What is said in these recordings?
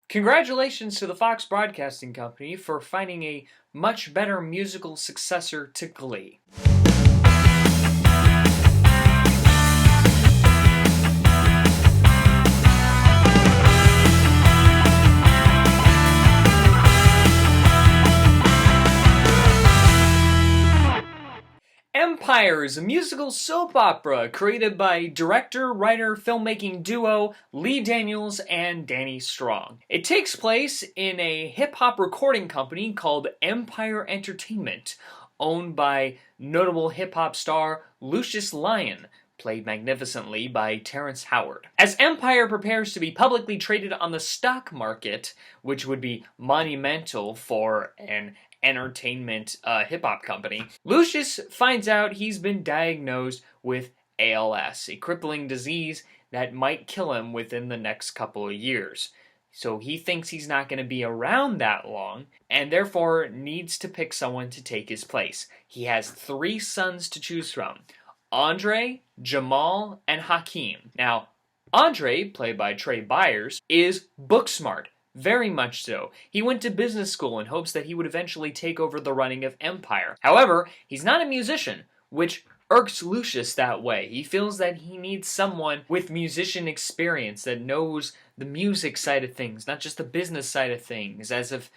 Congratulations to the Fox Broadcasting Company for finding a much better musical successor to Glee. Empire is a musical soap opera created by director, writer, filmmaking duo Lee Daniels and Danny Strong. It takes place in a hip-hop recording company called Empire Entertainment, owned by notable hip-hop star Lucious Lyon, played magnificently by Terrence Howard. As Empire prepares to be publicly traded on the stock market, which would be monumental for an entertainment hip-hop company, Lucious finds out he's been diagnosed with ALS, a crippling disease that might kill him within the next couple of years. So he thinks he's not going to be around that long, and therefore needs to pick someone to take his place. He has 3 sons to choose from: Andre, Jamal, and Hakeem. Now, Andre, played by Byers, is book smart. Very much so. He went to business school in hopes that he would eventually take over the running of Empire. However, he's not a musician, which irks Lucious that way. He feels that he needs someone with musician experience that knows the music side of things, not just the business side of things, as if,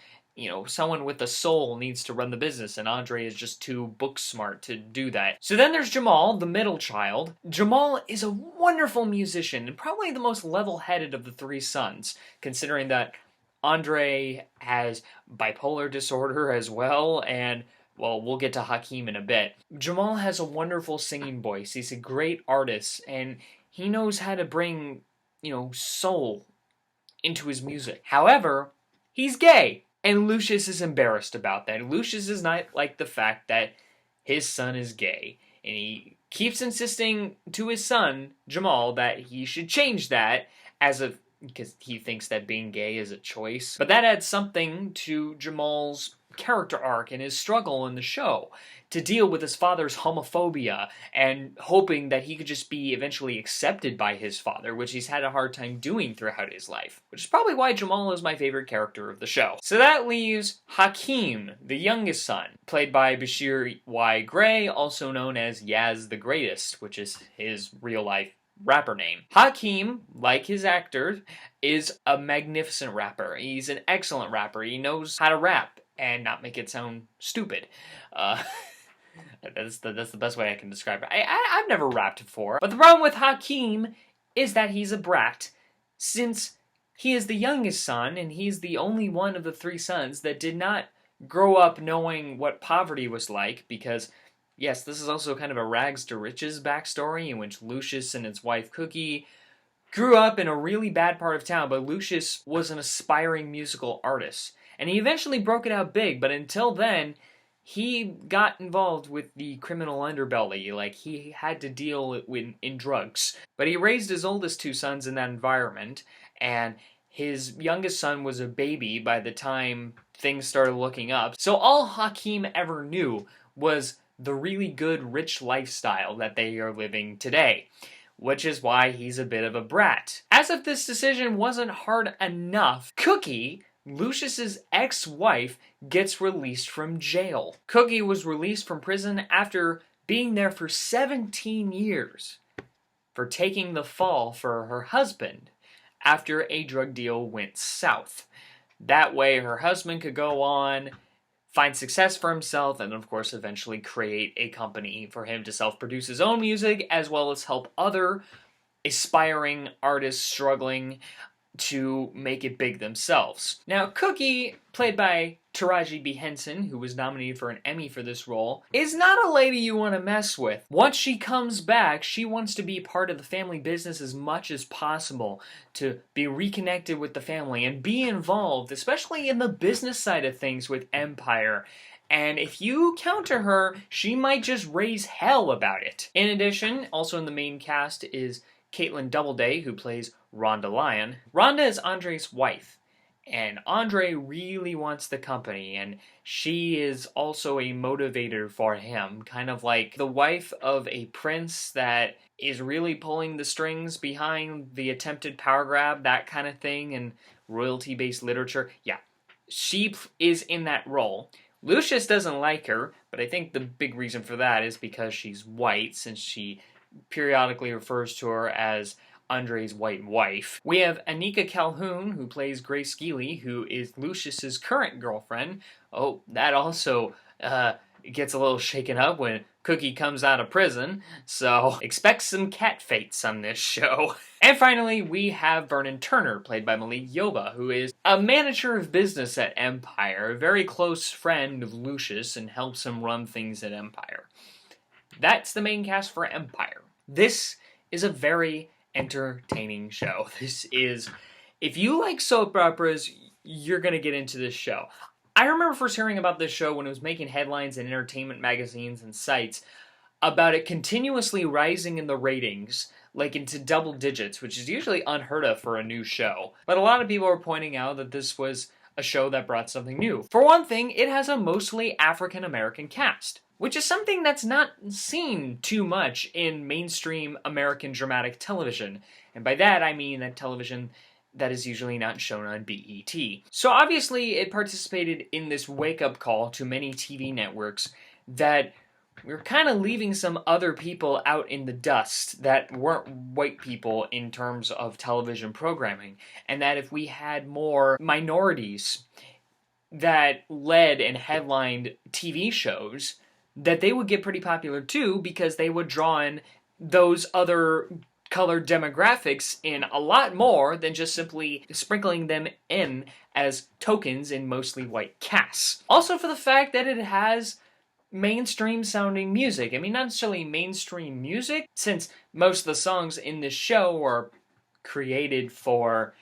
someone with a soul needs to run the business, and Andre is just too book smart to do that. So then there's Jamal, the middle child. Jamal is a wonderful musician, and probably the most level-headed of the 3 sons, considering that Andre has bipolar disorder as well, and, well, we'll get to Hakeem in a bit. Jamal has a wonderful singing voice. He's a great artist, and he knows how to bring, soul into his music. However, he's gay, and Lucious is embarrassed about that. Lucious does not like the fact that his son is gay, and he keeps insisting to his son, Jamal, that he should change that because he thinks that being gay is a choice. But that adds something to Jamal's character arc and his struggle in the show to deal with his father's homophobia and hoping that he could just be eventually accepted by his father, which he's had a hard time doing throughout his life, which is probably why Jamal is my favorite character of the show. So that leaves Hakeem, the youngest son, played by Bryshere Y. Gray, also known as Yaz the Greatest, which is his real-life rapper name. Hakeem, like his actor, is a magnificent rapper. He's an excellent rapper. He knows how to rap and not make it sound stupid. That's the best way I can describe it. I've never rapped before, but the problem with Hakeem is that he's a brat, since he is the youngest son, and he's the only one of the 3 sons that did not grow up knowing what poverty was like, because yes, this is also kind of a rags to riches backstory in which Lucious and his wife Cookie grew up in a really bad part of town, but Lucious was an aspiring musical artist, and he eventually broke it out big, but until then, he got involved with the criminal underbelly. Like, he had to deal in drugs. But he raised his oldest 2 sons in that environment, and his youngest son was a baby by the time things started looking up. So all Hakeem ever knew was the really good, rich lifestyle that they are living today, which is why he's a bit of a brat. As if this decision wasn't hard enough, Cookie, Lucious's ex-wife, gets released from jail. Cookie was released from prison after being there for 17 years for taking the fall for her husband after a drug deal went south. That way her husband could go on, find success for himself, and of course eventually create a company for him to self-produce his own music, as well as help other aspiring artists struggling to make it big themselves. Now, Cookie, played by Taraji B. Henson, who was nominated for an Emmy for this role, is not a lady you want to mess with. Once she comes back, she wants to be part of the family business as much as possible, to be reconnected with the family and be involved, especially in the business side of things with Empire. And if you counter her, she might just raise hell about it. In addition, also in the main cast is Kaitlin Doubleday, who plays Rhonda Lyon. Rhonda is Andre's wife, and Andre really wants the company, and she is also a motivator for him, kind of like the wife of a prince that is really pulling the strings behind the attempted power grab, that kind of thing, and royalty-based literature. Yeah, she is in that role. Lucious doesn't like her, but I think the big reason for that is because she's white, since she periodically refers to her as Andre's white wife. We have Anika Calhoun, who plays Grace Gealey, who is Lucious's current girlfriend. Oh, that also gets a little shaken up when Cookie comes out of prison, so expect some cat fates on this show. And finally, we have Vernon Turner, played by Malik Yoba, who is a manager of business at Empire, a very close friend of Lucious, and helps him run things at Empire. That's the main cast for Empire. This is a very entertaining show. This is, if you like soap operas, you're going to get into this show. I remember first hearing about this show when it was making headlines in entertainment magazines and sites about it continuously rising in the ratings, like into double digits, which is usually unheard of for a new show. But a lot of people are pointing out that this was a show that brought something new. For one thing, it has a mostly African-American cast, which is something that's not seen too much in mainstream American dramatic television. And by that, I mean that television that is usually not shown on BET. So obviously, it participated in this wake-up call to many TV networks that we're kind of leaving some other people out in the dust that weren't white people in terms of television programming, and that if we had more minorities that led and headlined TV shows, that they would get pretty popular too, because they would draw in those other colored demographics in a lot more than just simply sprinkling them in as tokens in mostly white casts. Also for the fact that it has mainstream sounding music. I mean, not necessarily mainstream music, since most of the songs in this show are created for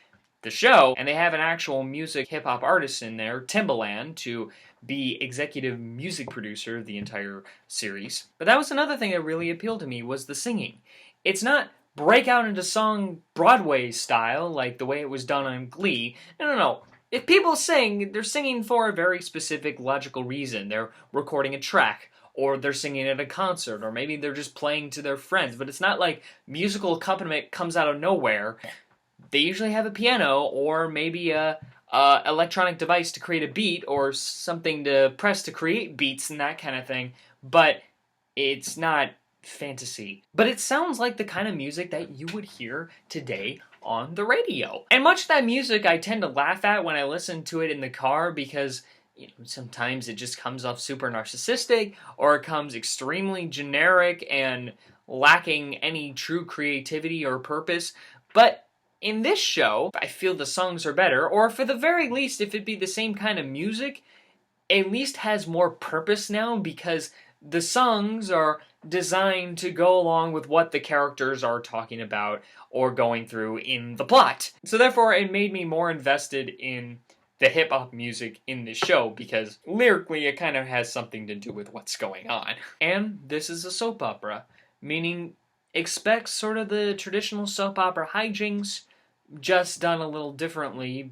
the show, and they have an actual music hip-hop artist in there, Timbaland, to be executive music producer of the entire series. But that was another thing that really appealed to me, was the singing. It's not break out into song Broadway style, like the way it was done on Glee. No. If people sing, they're singing for a very specific logical reason. They're recording a track, or they're singing at a concert, or maybe they're just playing to their friends. But it's not like musical accompaniment comes out of nowhere. They usually have a piano, or maybe a electronic device to create a beat, or something to press to create beats and that kind of thing. But it's not fantasy. But it sounds like the kind of music that you would hear today on the radio. And much of that music I tend to laugh at when I listen to it in the car, because sometimes it just comes off super narcissistic, or it comes extremely generic and lacking any true creativity or purpose. But in this show, I feel the songs are better, or for the very least, if it be the same kind of music, at least has more purpose now, because the songs are designed to go along with what the characters are talking about or going through in the plot. So therefore, it made me more invested in the hip-hop music in this show, because lyrically it kind of has something to do with what's going on. And this is a soap opera, meaning expect sort of the traditional soap opera hijinks, just done a little differently,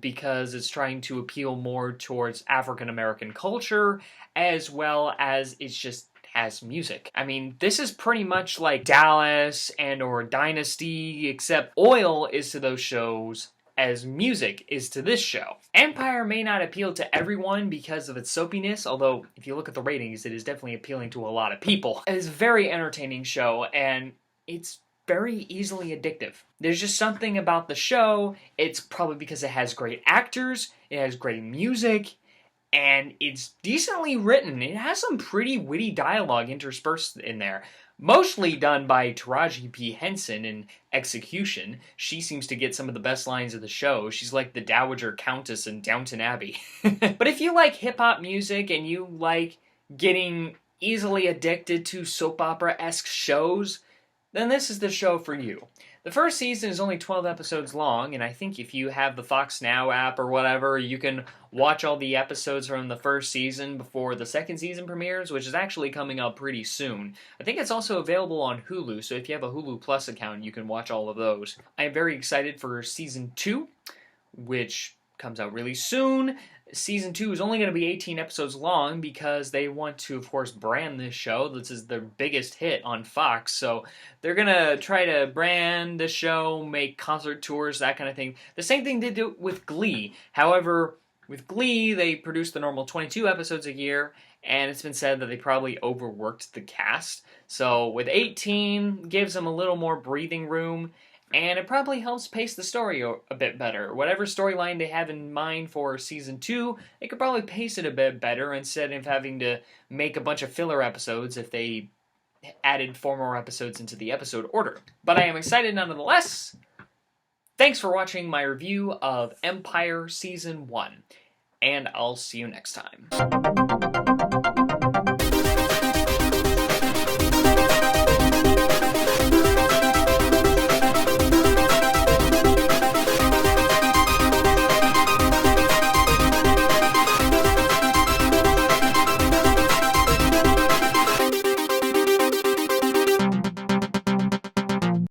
because it's trying to appeal more towards African American culture, as well as it's just has music. I mean, this is pretty much like Dallas and or Dynasty, except oil is to those shows as music is to this show. Empire may not appeal to everyone because of its soapiness, although if you look at the ratings, it is definitely appealing to a lot of people. It's a very entertaining show, and it's very easily addictive. There's just something about the show. It's probably because it has great actors, it has great music, and it's decently written. It has some pretty witty dialogue interspersed in there. Mostly done by Taraji P. Henson in execution. She seems to get some of the best lines of the show. She's like the Dowager Countess in Downton Abbey. But if you like hip-hop music and you like getting easily addicted to soap opera-esque shows, then this is the show for you. The first season is only 12 episodes long, and I think if you have the Fox Now app or whatever, you can watch all the episodes from the first season before the second season premieres, which is actually coming up pretty soon. I think it's also available on Hulu, so if you have a Hulu Plus account, you can watch all of those. I am very excited for season 2, which comes out really soon. Season 2 is only going to be 18 episodes long because they want to, of course, brand this show. This is their biggest hit on Fox, so they're going to try to brand the show, make concert tours, that kind of thing. The same thing they did with Glee. However, with Glee, they produced the normal 22 episodes a year, and it's been said that they probably overworked the cast. So with 18, gives them a little more breathing room, and it probably helps pace the story a bit better. Whatever storyline they have in mind for Season 2, they could probably pace it a bit better instead of having to make a bunch of filler episodes if they added 4 more episodes into the episode order. But I am excited nonetheless. Thanks for watching my review of Empire Season 1, and I'll see you next time.